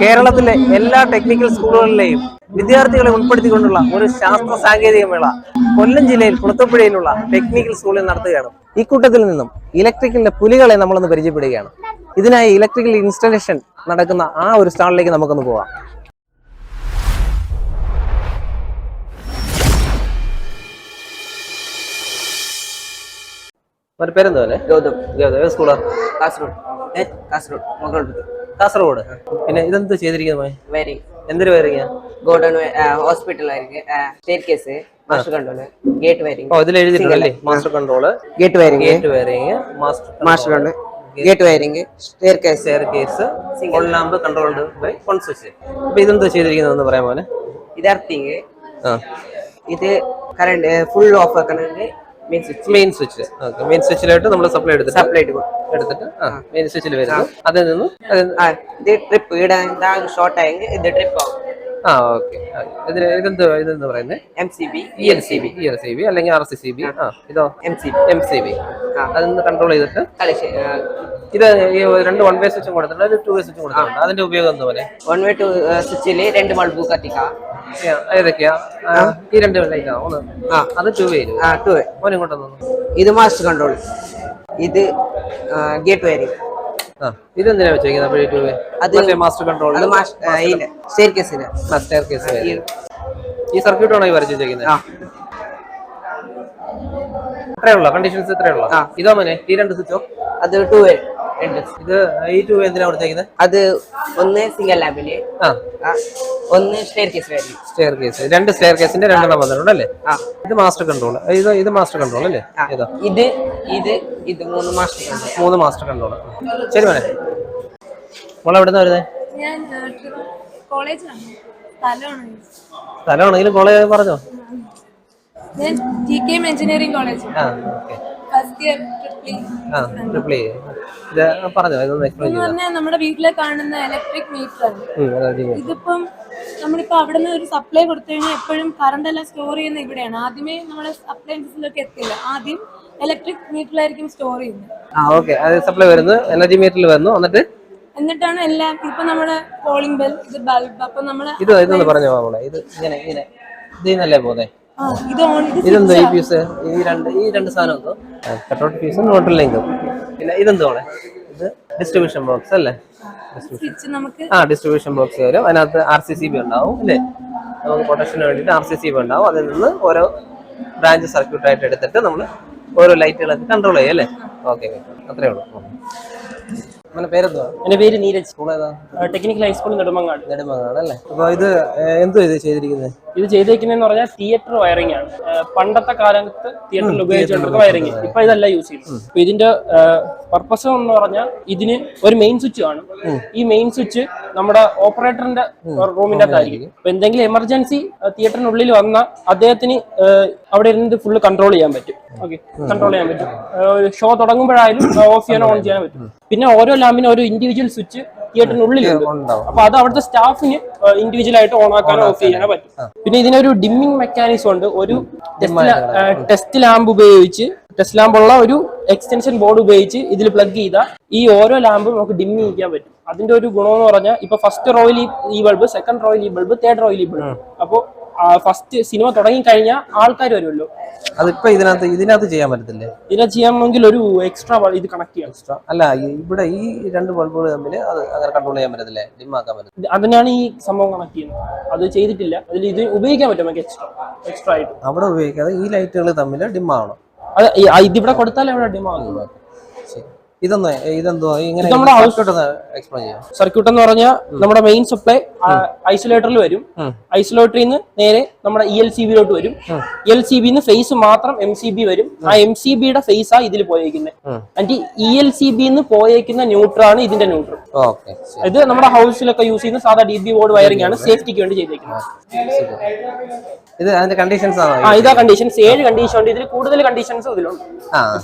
കേരളത്തിലെ എല്ലാ ടെക്നിക്കൽ സ്കൂളുകളിലെയും വിദ്യാർത്ഥികളെ ഉൾപ്പെടുത്തിക്കൊണ്ടുള്ള ഒരു ശാസ്ത്ര സാങ്കേതിക മേള കൊല്ലം ജില്ലയിൽ കുളത്തൂപ്പുഴയിലുള്ള ടെക്നിക്കൽ സ്കൂളിൽ നടത്തുകയാണ്. ഈ കൂട്ടത്തിൽ നിന്നും ഇലക്ട്രിക്കലിന്റെ പുലികളെ നമ്മളൊന്ന് പരിചയപ്പെടുകയാണ്. ഇതിനായി ഇലക്ട്രിക്കൽ ഇൻസ്റ്റലേഷൻ നടക്കുന്ന ആ ഒരു സ്റ്റാളിലേക്ക് നമുക്കൊന്ന് പോവാം. പേരെന്താ? സ്കൂളാ? കാസർഗോഡ്. പിന്നെ ഇതെന്ത് ചെയ്തിരിക്കുന്നത്? എന്തൊരു wiring? Godown hospital staircase, master control, gate wiring. ഇതിൽ എഴുതിയിട്ടുണ്ടല്ലേ? Master control, gate wiring, master control, gate wiring, staircase, all lamp controlled by one switch. അപ്പൊ ഇതെന്താ ചെയ്തിരിക്കുന്നതെന്ന് പറയാൻ പോലെ? ഇത് എർത്തിങ്, ഇത് കറണ്ട് ഫുൾ ഓഫ് ആക്കണമെങ്കിൽ മെയിൻ സ്വിച്ച്. മെയിൻ സ്വിച്ചിലായിട്ട് നമ്മൾ സപ്ലൈ എടുത്തിട്ട് മെയിൻ സ്വിച്ചിൽ വരുന്നു. അതിൽ നിന്നും ട്രിപ്പ് ഇടാൻ ഷോർട്ട് ആയെങ്കിൽ ഇത് ട്രിപ്പ് ആവും. ഇതെന്താ പറയുന്നത്? MCB, ELCB അല്ലെങ്കിൽ RCCB. ഇതോ MCB. അതൊന്ന് കൺട്രോൾ ചെയ്തിട്ട് ഇത് രണ്ട് 1 വേ സ്വിച്ചും കൊടുത്തിട്ടുണ്ട്, 2 വേ സ്വിച്ചും കൊടുത്തിട്ടുണ്ട്. അതിന്റെ ഉപയോഗം എന്താ പോലെ? 1 വേ സ്വിച്ചില് 2 ബൾബ് കത്തിക്കാം. ഏതൊക്കെയാ? ഈ 2 ലൈറ്റാ? അത് 2 വേ. മോനെ കൊണ്ടുവന്നു. ഇത് മാസ്റ്റർ കൺട്രോൾ, ഇത് ഗേറ്റ് വയറിംഗ്. ഇതെന്തിനാ വെച്ചേക്കുന്നത്? അത് മാസ്റ്റർ കൺട്രോൾ, സ്റ്റെയർകേസിന്. ഈ സർക്യൂട്ട് ആണോ ഈ വരച്ച് വെച്ചേക്കുന്നത്? ഇത്രയുള്ള കണ്ടീഷൻസ് ഇത്രയുള്ള. ഇതോ മോനെ ഈ 2 സ്വിച്ചോ? അത് 2 വേ. ഇത് ഈ 2 വേ എന്തിനാ കൊടുത്തേക്കുന്നത്? അത് ഒന്ന് സിംഗിൾ ലാമ്പില്, ഒന്ന് സ്റ്റെയർകേസ്. 2 സ്റ്റെയർകേസിന്റെ 2 വന്നിട്ടുണ്ട് അല്ലേ? ഇത് മാസ്റ്റർ കൺട്രോൾ. ഇത് മാസ്റ്റർ കൺട്രോൾ അല്ലേ? ഇത് 3 മാസ്റ്റർ കൺട്രോൾ. ശരി മോനെ, മോളെ എവിടുന്നാ വരുന്നത്? സ്ഥലമാണെങ്കിലും കോളേജ് പറഞ്ഞോ. എഞ്ചിനീയറിംഗ് കോളേജ് നമ്മുടെ വീട്ടിലെ കാണുന്ന ഇലക്ട്രിക് മീറ്റർ. ഇതിപ്പം നമ്മളിപ്പോ അവിടെ നിന്ന് ഒരു സപ്ലൈ കൊടുത്തു കഴിഞ്ഞാൽ എപ്പോഴും കറണ്ട് എല്ലാം സ്റ്റോർ ചെയ്യുന്ന ഇവിടെയാണ്. ആദ്യമേ നമ്മുടെ അപ്ലയൻസിലൊക്കെ എത്തില്ല, ആദ്യം ഇലക്ട്രിക് മീറ്ററിലായിരിക്കും സ്റ്റോർ ചെയ്യുന്നത്. സപ്ലൈ വരുന്നു, എനർജി മീറ്ററിൽ വരുന്നു, എന്നിട്ടാണ് എല്ലാം. ഇപ്പൊ നമ്മുടെ കോളിംഗ് ബെൽ, ഇത് ബൾബ്. അപ്പൊ നമ്മള് ഇതൊന്ന് പറഞ്ഞോ ഇത് ഇങ്ങനെ പോന്നെ. ഇതെന്തോ ഈ ഫ്യൂസ്? ഈ രണ്ട് സാധനം എന്തോ? കട്ടൗട്ട് ഫ്യൂസും ന്യൂട്രൽ ലിങ്കും. പിന്നെ ഇതെന്തോ? ഇത് ഡിസ്ട്രിബ്യൂഷൻ ബോക്സ് അല്ലേ? ഡിസ്ട്രിബ്യൂഷൻ ബോക്സ് വരും. അതിനകത്ത് RCCB ഉണ്ടാവും അല്ലേ? നമുക്ക് പ്രൊട്ടക്ഷന് വേണ്ടിയിട്ട് RCCB ഉണ്ടാവും. അതിൽ നിന്ന് ഓരോ ബ്രാഞ്ച് സർക്യൂട്ട് ആയിട്ട് എടുത്തിട്ട് നമ്മൾ ഓരോ ലൈറ്റുകളൊക്കെ കൺട്രോൾ ചെയ്യും അല്ലേ? ഓക്കെ, അത്രേ ഉള്ളൂ. എന്റെ പേര് നീരജ്. ടെക്നിക്കൽ ഹൈസ്കൂൾ നെടുമങ്ങാട് അല്ലേ? അപ്പൊ ഇത് എന്തോ ഇത് ചെയ്തിരിക്കുന്നത്? ഇത് ചെയ്തേക്കുന്നതെന്ന് പറഞ്ഞാൽ തിയേറ്റർ വയറിംഗ് ആണ്. പണ്ടത്തെ കാലത്ത് തിയേറ്ററിൽ ഉപയോഗിച്ചുകൊണ്ടിരുന്ന വയറിംഗ്. ഇപ്പൊ ഇതല്ല യൂസ് ചെയ്യുന്നത്. അപ്പൊ ഇതിന്റെ പർപ്പസ് എന്ന് പറഞ്ഞാൽ ഇതിന് ഒരു മെയിൻ സ്വിച്ച് കാണും. ഈ മെയിൻ സ്വിച്ച് നമ്മുടെ ഓപ്പറേറ്ററിന്റെ റൂമിന്റെ അകത്തായിരിക്കും. അപ്പൊ എന്തെങ്കിലും എമർജൻസി തിയേറ്ററിനുള്ളിൽ വന്നാൽ അദ്ദേഹത്തിന് അവിടെ ഇരുന്ന് ഫുള്ള് കൺട്രോൾ ചെയ്യാൻ പറ്റും. കൺട്രോൾ ചെയ്യാൻ പറ്റും. ഷോ തുടങ്ങുമ്പോഴായാലും ഓഫ് ചെയ്യാനോ ഓൺ ചെയ്യാനോ പറ്റും. പിന്നെ ഓരോ ലാമ്പിനും ഒരു ഇൻഡിവിജ്വൽ സ്വിച്ച് തിയേറ്ററിനുള്ളിലുണ്ട്. അപ്പൊ അത് അവിടുത്തെ സ്റ്റാഫിന് ഇൻഡിവിജ്വൽ ആയിട്ട് ഓൺ ആക്കാനോ ഓഫ് ചെയ്യാനോ പറ്റും. പിന്നെ ഇതിനൊരു ഡിമ്മിങ് മെക്കാനിസം ഉണ്ട്. ഒരു ടെസ്റ്റ് ലാമ്പ് ഉപയോഗിച്ച്, ടെസ്റ്റ് ലാമ്പുള്ള ഒരു എക്സ്റ്റൻഷൻ ബോർഡ് ഉപയോഗിച്ച് ഇതിൽ പ്ലഗ് ചെയ്താൽ ഈ ഓരോ ലാമ്പും നമുക്ക് ഡിം ചെയ്യിക്കാൻ പറ്റും. അതിന്റെ ഒരു ഗുണം എന്ന് പറഞ്ഞാൽ ഇപ്പൊ ഫസ്റ്റ് റോയിൽ ഈ ബൾബ്, സെക്കൻഡ് റോയിൽ ഈ ബൾബ്, തേർഡ് റോയിൽ ഈ ബൾബ്. അപ്പൊ ഫസ്റ്റ് സിനിമ തുടങ്ങി കഴിഞ്ഞാൽ ആൾക്കാർ വരുമല്ലോ. അതിപ്പോ ഇതിനകത്ത് ചെയ്യാൻ പറ്റത്തില്ലേ? ഇതിനകത്ത് ചെയ്യാമെങ്കിൽ ഒരു എക്സ്ട്രാ ഇത് കണക്ട് ചെയ്യാം. അല്ല, ഇവിടെ ഈ 2 ബൾബുകൾ തമ്മിൽ അത് അങ്ങനെ കൺട്രോൾ ചെയ്യാൻ പറ്റത്തില്ലേ? ഡിം ആക്കാൻ പറ്റും. അതിനാണ് ഈ സംഭവം കണക്ട് ചെയ്യുന്നത്. അത് ചെയ്തിട്ടില്ല. അതിൽ ഇത് ഉപയോഗിക്കാൻ പറ്റും നമുക്ക് എക്സ്ട്രാ ആയിട്ട്. അവിടെ ഉപയോഗിക്കാതെ ഈ ലൈറ്റുകൾ തമ്മിൽ ഡിം ആവണം. അത് ഇതിവിടെ കൊടുത്താലേ അവിടെ ഡിം ആകുന്നത്. സർക്യൂട്ട് എന്ന് പറഞ്ഞാൽ നമ്മുടെ മെയിൻ സപ്ലൈ ഐസൊലേറ്ററിൽ വരും. ഐസൊലേറ്ററിൽ നിന്ന് നേരെ നമ്മുടെ ELCBയിലോട്ട് വരും. ELCBന്ന് ഫേസ് മാത്രം MCB വരും. ആ MCBയുടെ ഫേസാ ഇതിൽ പോയേക്കുന്നത്. എന്നിട്ട് ELCBന്ന് പോയേക്കുന്ന ന്യൂട്രാണ് ഇതിന്റെ ന്യൂട്രൽ. ഇത് നമ്മുടെ ഹൗസിലൊക്കെ യൂസ് ചെയ്യുന്ന സാധാ DB ബോർഡ് വയറിംഗ് ആണ്, സേഫ്റ്റിക്ക് വേണ്ടി ചെയ്തേക്കുന്നത്. ഇതാ കണ്ടീഷൻസ് 7 കണ്ടീഷൻ ഉണ്ട്. ഇതിൽ കൂടുതൽ കണ്ടീഷൻസ് ഇതിലുണ്ട്.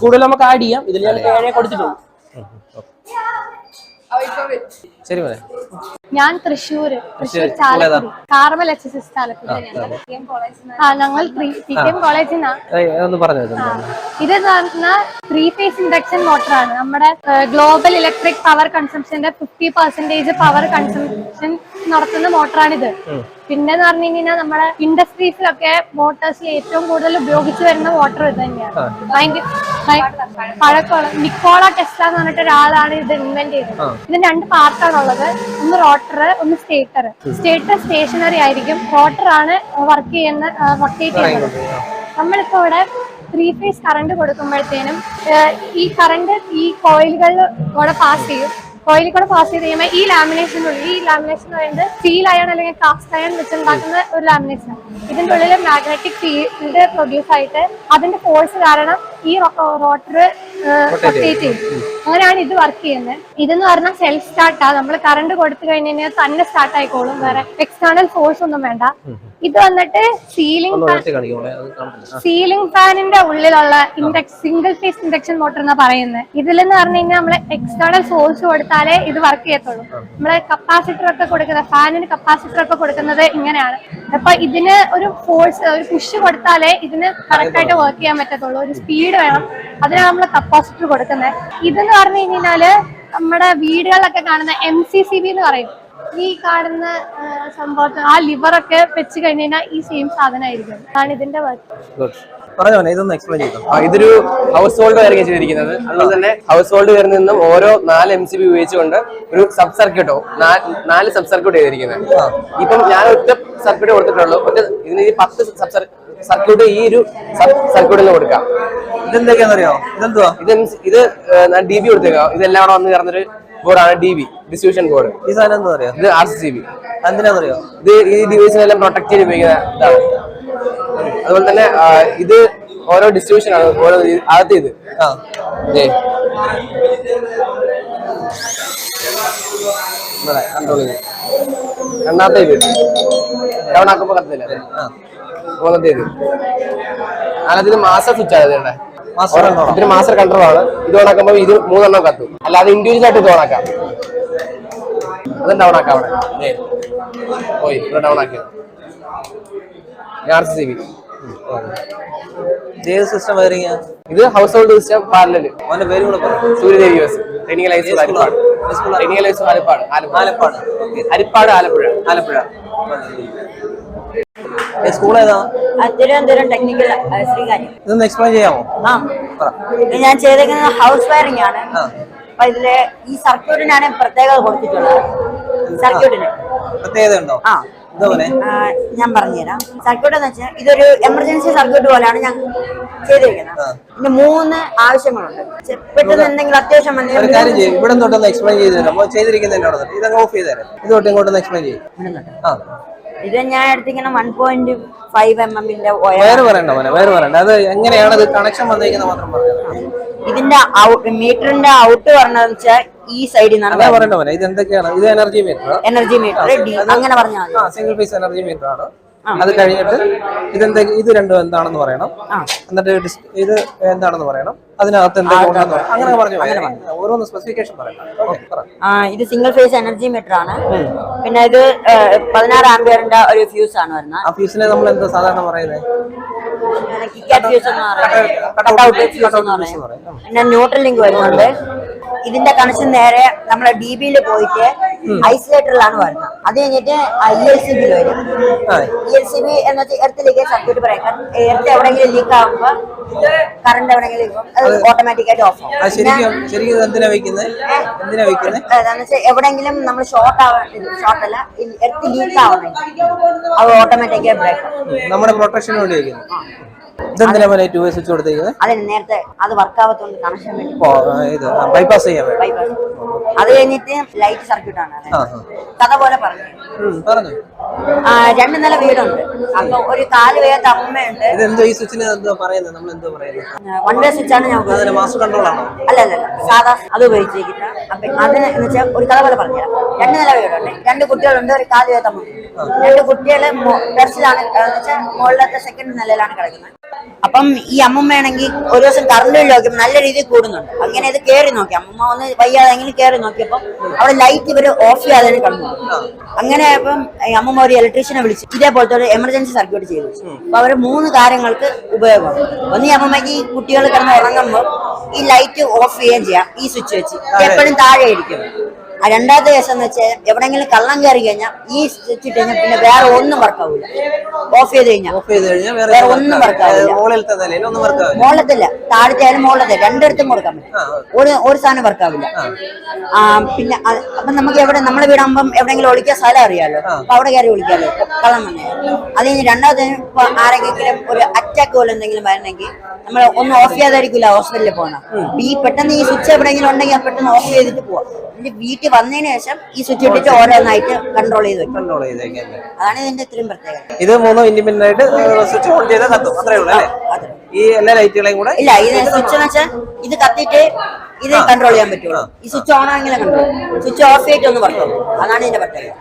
കൂടുതൽ നമുക്ക് ആഡ് ചെയ്യാം. ഇതിൽ ഞാൻ 7 കൊടുത്തിട്ടുണ്ട്. ശരി, ഞാൻ തൃശ്ശൂർ ചാലക്കുടി കാർമൽ HSS ചാലക്കുടി. ഞങ്ങൾ TKM കോളേജിൽ നിന്നാണ്. ഇതെന്ന് പറഞ്ഞാൽ 3 ഫേസ് ഇൻഡക്ഷൻ മോട്ടറാണ്. നമ്മുടെ ഗ്ലോബൽ ഇലക്ട്രിക് പവർ കൺസംഷന്റെ 50% പവർ കൺസംഷൻ നടത്തുന്ന മോട്ടറാണിത്. പിന്നെന്ന് പറഞ്ഞു കഴിഞ്ഞാൽ നമ്മുടെ ഇൻഡസ്ട്രീസിലൊക്കെ മോട്ടോഴ്സിൽ ഏറ്റവും കൂടുതൽ ഉപയോഗിച്ച് വരുന്ന മോട്ടർ ഇത് തന്നെയാണ്. പഴക്കമുള്ള നിക്കോള ടെസ്ല എന്ന് പറഞ്ഞിട്ട് ഒരാളാണ് ഇത് ഇൻവെന്റ് ചെയ്തത്. ഇതിന് 2 പാർട്ടാണുള്ളത്. ഒന്ന് റോട്ടർ, ഒന്ന് സ്റ്റേറ്റർ. സ്റ്റേറ്റർ സ്റ്റേഷനറി ആയിരിക്കും, റോട്ടർ ആണ് വർക്ക് ചെയ്യുന്ന റൊട്ടേറ്റ് ചെയ്യുന്നത്. നമ്മളിപ്പോ ഇവിടെ 3 ഫേസ് കറണ്ട് കൊടുക്കുമ്പോഴത്തേനും ഈ കറണ്ട് ഈ കോയിലുകളിൽ കൂടെ പാസ് ചെയ്യും. കോയിലിൽ കൂടെ പാസ് ചെയ്ത് കഴിയുമ്പോൾ ഈ ലാമിനേഷനുള്ളിൽ, ഈ ലാമിനേഷൻ എന്ന് പറയുന്നത് സ്റ്റീൽ അയൺ അല്ലെങ്കിൽ കാസ്റ്റ് അയൺ വെച്ചുണ്ടാക്കുന്ന ഒരു ലാമിനേഷൻ ആണ്. ഇതിന്റെ ഉള്ളിൽ മാഗ്നറ്റിക് ഫീൽഡ് പ്രൊഡ്യൂസ് ആയിട്ട് അതിന്റെ ഫോഴ്സ് കാരണം ഈ റോട്ടർ റൊട്ടേറ്റ് ചെയ്യും. അങ്ങനെയാണ് ഇത് വർക്ക് ചെയ്യുന്നത്. ഇതെന്ന് പറഞ്ഞാൽ സെൽഫ് സ്റ്റാർട്ടാ. നമ്മൾ കറണ്ട് കൊടുത്തു കഴിഞ്ഞാൽ തന്നെ സ്റ്റാർട്ട് ആയിക്കോളും, വേറെ എക്സ്റ്റേണൽ ഫോഴ്സ് ഒന്നും വേണ്ട. ഇത് വന്നിട്ട് സീലിംഗ് ഫാനിന്റെ ഉള്ളിലുള്ള സിംഗിൾ ഫേസ് ഇൻഡക്ഷൻ മോട്ടർ എന്നാ പറയുന്നത്. ഇതിലെന്ന് പറഞ്ഞു കഴിഞ്ഞാൽ നമ്മള് എക്സ്റ്റേണൽ ഫോഴ്സ് കൊടുത്താലേ ഇത് വർക്ക് ചെയ്യത്തുള്ളൂ. നമ്മള് കപ്പാസിറ്റർ ഒക്കെ കൊടുക്കുന്നത്, ഫാനിന് കപ്പാസിറ്റർ ഒക്കെ കൊടുക്കുന്നത് ഇങ്ങനെയാണ്. അപ്പൊ ഇതിന് ഒരു ഫോഴ്സ്, ഒരു പുഷ് കൊടുത്താലേ ഇതിന് കറക്റ്റ് ആയിട്ട് വർക്ക് ചെയ്യാൻ പറ്റത്തുള്ളൂ. ഒരു സ്പീഡ് വേണം, അതിനാണ് നമ്മൾ കപ്പാസിറ്റർ കൊടുക്കുന്നത്. ഇതെന്ന് പറഞ്ഞു കഴിഞ്ഞാല് നമ്മുടെ വീടുകളിലൊക്കെ കാണുന്ന MCCB എന്ന് പറയും. ഈ കാണുന്ന സംഭവത്തിൽ ആ ലിവറൊക്കെ വെച്ച് കഴിഞ്ഞാൽ ഈ സെയിം സാധനമായിരിക്കും. അതാണ് ഇതിന്റെ വർക്ക്. ഇതൊരു ഹൗസ് ഹോൾഡ് വയറിംഗ് ചെയ്തിരിക്കുന്നത്. അതുപോലെ തന്നെ ഹൗസ് ഹോൾഡ് വയറിൽ നിന്നും ഓരോ 4 MCB ഉപയോഗിച്ചുകൊണ്ട് ഒരു സബ് സർക്യൂട്ടോ 4 സബ് സർക്യൂട്ട് ചെയ്തിരിക്കുന്നത്. ഇപ്പം ഞാൻ ഒറ്റ സർക്യൂട്ട് കൊടുത്തിട്ടുള്ളൂ. ഇതിന് 10 സർക്യൂട്ട് ഈ ഒരു സബ് സർക്യൂട്ടിൽ കൊടുക്കാം. ഇതെന്തൊക്കെയാണെന്നറിയോ? ഇതെന്തുവാ ഇത് DB കൊടുത്തേക്കാം. ഇതെല്ലാം കൂടെ വന്ന് ചേർന്നൊരു ബോർഡാണ് DB, ഡിസ്ട്രിബ്യൂഷൻ ബോർഡ്. ഈ സാധനം എന്താ പറയാ? ഇത് RCCB. എന്തിനാന്നറിയോ? ഇത് ഈ ഡിവൈസിനെല്ലാം പ്രൊട്ടക്ട് ചെയ്ത് ഉപയോഗിക്കുന്ന ഇതാണ്. അതുപോലെ തന്നെ ഇത് ഓരോ ഡിസ്ട്രിബ്യൂഷൻ ആണ്, ഓരോ ആദ്യത്തെ ഇത് കൺട്രോൾ ചെയ്ത്, രണ്ടാമത്തെ ഇത് ഡൗൺ ആക്കുമ്പോ കത്തില്ല, മൂന്നത്തെ ഇത്, നാലാമത്തെ മാസ്റ്റർ സ്വിച്ച് ആണ്. ഇതിന് മാസ്റ്റർ കൺട്രോൾ ആണ്. ഇത് ഓണാക്കുമ്പോ ഇത് 3 കത്തും. അല്ലാതെ ഇൻഡിവിജ്വൽ ആയിട്ട് ഇത് ഓണാക്കാം. അതും ഡൗൺ ആക്കാം. അവിടെ പോയി ഇവിടെ ഡൗൺ ആക്കിയത് RCCB. System wiring. ഇത് ഹൗസ് ഹോൾഡ് സിസ്റ്റം പാരലൽ. അവന്റെ പേര് കൂടെ പറ. സൂര്യദേവി യൂസ് training license Harippad. Training license Harippad Harippad Alappuzha. School ഏതാ? തിരുവനന്തപുരം ടെക്നിക്കൽ ശ്രീകാര്യം. ഇതൊന്ന് എക്സ്പ്ലെയിൻ ചെയ്യാമോ? ഞാൻ ചെയ്തേക്കുന്നത് ഹൗസ് വയറിംഗ് ആണ്. അപ്പൊ ഇതില് ഈ സർക്യൂട്ടിനാണ് പ്രത്യേകത കൊടുത്തിട്ടുള്ളത്. സർക്യൂട്ടിന് പ്രത്യേകത ഉണ്ടോ? ഞാൻ പറഞ്ഞുതരാം. സർക്യൂട്ട് എന്ന് വെച്ചാൽ ഇതൊരു എമർജൻസി സർക്യൂട്ട് പോലെയാണ് ഞാൻ ചെയ്തിരിക്കുന്നത്. ഇതിന് 3 ആവശ്യങ്ങളുണ്ട്. പെട്ടെന്ന് എന്തെങ്കിലും അത്യാവശ്യം ഇവിടെ തൊട്ടൊന്ന് എക്സ്പ്ലെയിൻ ചെയ്ത് തരാം. ഇതങ്ങ് ഓഫ് ചെയ്ത് തരാം. ഇത് തൊട്ട് ഇങ്ങോട്ടൊന്ന് എക്സ്പ്ലെയിൻ ചെയ്യും. ഇത് ഞാൻ എടുത്തിങ്ങനെ 1.5 mm വയർ പറയണ്ട. അത് എങ്ങനെയാണ് ഇത് കണക്ഷൻ വന്നിരിക്കുന്നത് മാത്രം പറഞ്ഞു. ഇതിന്റെ മീറ്ററിന്റെ ഔട്ട് പറഞ്ഞതെന്ന് വെച്ചാൽ ഈ സൈഡിൽ നിന്നാണ് പറയണ്ട. ഇത് എന്തൊക്കെയാണ്? ഇത് എനർജി മീറ്റർ അങ്ങനെ പറഞ്ഞാൽ സിംഗിൾ പീസ് എനർജി മീറ്റർ ആണ്. അത് കഴിഞ്ഞിട്ട് ഇത് രണ്ടും എന്താണെന്ന് പറയണം. എന്നിട്ട് ഇത് എന്താണെന്ന് പറയണം. അതിനകത്ത് എന്തെങ്കിലും അങ്ങനെ പറഞ്ഞു. ഓരോന്ന് സ്പെസിഫിക്കേഷൻ പറയണം. ഇത് സിംഗിൾ ഫേസ് എനർജി മീറ്റർ ആണ്. പിന്നെ ഇത് 16 ആംപിയറിന്റെ ഒരു ഫ്യൂസ് ആണ് വരുന്നത്. ആ ഫ്യൂസിനെ നമ്മൾ എന്താ സാധാരണ പറയുന്നത്? പിന്നെ ന്യൂട്രൽ ലിങ്ക് വരുന്നുണ്ട്. ഇതിന്റെ കണക്ഷൻ നേരെ നമ്മളെ DB-യിൽ പോയിട്ട് ഐസൊലേറ്ററിലാണ് വരുന്നത്. അത് കഴിഞ്ഞിട്ട് ELCB-യിൽ വരും. ELCB എന്ന് വെച്ചാൽ earth leakage circuit breaker. Earth എവിടെയെങ്കിലും ലീക്ക് ആകുമ്പോൾ കറണ്ട് എവിടെയെങ്കിലും അത് ഓട്ടോമാറ്റിക് ആയിട്ട് ഓഫ് ആവും. എവിടെയെങ്കിലും നമ്മൾ ഷോർട്ടല്ല എർത്ത് ലീക്ക് ആവണമെങ്കിൽ അത് ഓട്ടോമാറ്റിക് ബ്രേക്കർ നമ്മുടെ പ്രൊട്ടക്ഷന് വേണ്ടി ഇതെന്തിനാ സ്വിച്ച് കൊടുത്തേക്കുന്നത്? അതിന് നേരത്തെ അത് വർക്ക് ആവത്തോണ്ട് കണക്ഷൻ വേണ്ടി ബൈപ്പാസ് ചെയ്യാൻ. അത് കഴിഞ്ഞിട്ട് ലൈറ്റ് സർക്യൂട്ട് ആണ്. കഥ പോലെ പറഞ്ഞു 2 നില വീടുണ്ട്. അപ്പൊ ഒരു 4 വയസ്സ് അമ്മയുണ്ട്. വൺ വേ സ്വിച്ച് ആണ് ഞാൻ. മാസ്റ്റർ കൺട്രോൾ ആണോ? അല്ല സാധാ അത് ഉപയോഗിച്ചിരിക്കുന്ന. അപ്പൊ അതിന് എന്ന് വെച്ചാൽ ഒരു കഥ പോലെ പറഞ്ഞുതരാം. 2 നില വീടുണ്ട്, 2 കുട്ടികളുണ്ട്, ഒരു 4 വയസ്സ് അമ്മ. 2 കുട്ടികള് ടെറസിലാണ്, മുകളിലത്തെ 2nd നിലയിലാണ് കിടക്കുന്നത്. അപ്പം ഈ അമ്മമ്മയാണെങ്കിൽ ഒരു ദിവസം കറണ്ട് ബില്ല് നോക്കിയപ്പോൾ നല്ല രീതിയിൽ കൂടുന്നുണ്ട്. അങ്ങനെ ഇത് കയറി നോക്കി, അമ്മമ്മ ഒന്ന് വയ്യാതെങ്കിലും കയറി നോക്കിയപ്പോൾ അവിടെ ലൈറ്റ് ഇവര് ഓഫ് ചെയ്യാതെ കിടന്നു. അങ്ങനെ അപ്പം അമ്മമ്മ ഒരു ഇലക്ട്രീഷ്യനെ വിളിച്ചു ഇതേപോലത്തെ ഒരു എമർജൻസി സർക്യൂട്ട് ചെയ്തു. അപ്പൊ അവര് 3 കാര്യങ്ങൾക്ക് ഉപയോഗമാണ്. ഒന്ന്, ഈ അമ്മമ്മയ്ക്ക് ഈ കുട്ടികൾ കിടന്ന് ഉറങ്ങുമ്പോൾ ഈ ലൈറ്റ് ഓഫ് ചെയ്യുകയും ചെയ്യാം ഈ സ്വിച്ച് വെച്ച്, എപ്പോഴും താഴെ ഇരിക്കും. രണ്ടാമത്തെ കേസ് എന്ന് വെച്ചാൽ എവിടെയെങ്കിലും കള്ളം കയറി കഴിഞ്ഞാൽ ഈ സ്വിച്ച് ഇട്ട് കഴിഞ്ഞാൽ പിന്നെ വേറെ ഒന്നും വർക്കാവില്ല. ഓഫ് ചെയ്ത് കഴിഞ്ഞാൽ വേറെ ഒന്നും വർക്കാവില്ല. മുകളിലത്തില്ല, താഴത്തെ ആയാലും മുകളിലത്തെ രണ്ടിടത്തും കൊടുക്കാൻ പറ്റും. ഒരു സാധനം വർക്കാവില്ല. പിന്നെ അപ്പൊ നമുക്ക് എവിടെ നമ്മളെ വീടാകുമ്പം എവിടെയെങ്കിലും ഒളിക്കാൻ സ്ഥലം അറിയാലോ, അപ്പൊ അവിടെ കയറി ഒളിക്കാലോ കള്ളം വന്നേ. അത് കഴിഞ്ഞ് രണ്ടാമത്തെ ആരെങ്കിലും ഒരു അറ്റാക്ക് പോലെ എന്തെങ്കിലും വരണമെങ്കിൽ നമ്മൾ ഒന്നും ഓഫ് ചെയ്യാതായിരിക്കില്ല ഹോസ്പിറ്റലിൽ പോകണം. ഈ പെട്ടെന്ന് ഈ സ്വിച്ച് എവിടെയെങ്കിലും ഉണ്ടെങ്കിൽ പെട്ടെന്ന് ഓഫ് ചെയ്തിട്ട് പോവാം. എന്റെ വീട്ടിൽ വന്നതിന് ശേഷം ഈ സ്വിച്ച് ഇട്ടിട്ട് ഓരോന്നായിട്ട് കൺട്രോൾ ചെയ്ത് വെക്കും. അതാണ് ഇതിന്റെ ഇത്രയും പ്രത്യേകത. ഇത് മൂന്നും ഇൻഡിപെൻഡന്റ് ആയിട്ട് സ്വിച്ച് ഓൺ ചെയ്താൽ കത്തും, അത്രേ ഉള്ളൂ അല്ലേ? ഈ എല്ലാ ലൈറ്റുകളെയും കൂടെ ഇല്ല, ഇത് സ്വിച്ച് എന്ന് വെച്ചാൽ ഇത് കത്തിയിട്ട് ഇത് കൺട്രോൾ ചെയ്യാൻ പറ്റുള്ളൂ. ഈ സ്വിച്ച് ഓൺ ആണെങ്കിലും കൺട്രോൾ, സ്വിച്ച് ഓഫ് ചെയ്തിട്ട് ഒന്ന് പറഞ്ഞു. അതാണ് ഇതിന്റെ പ്രത്യേകത.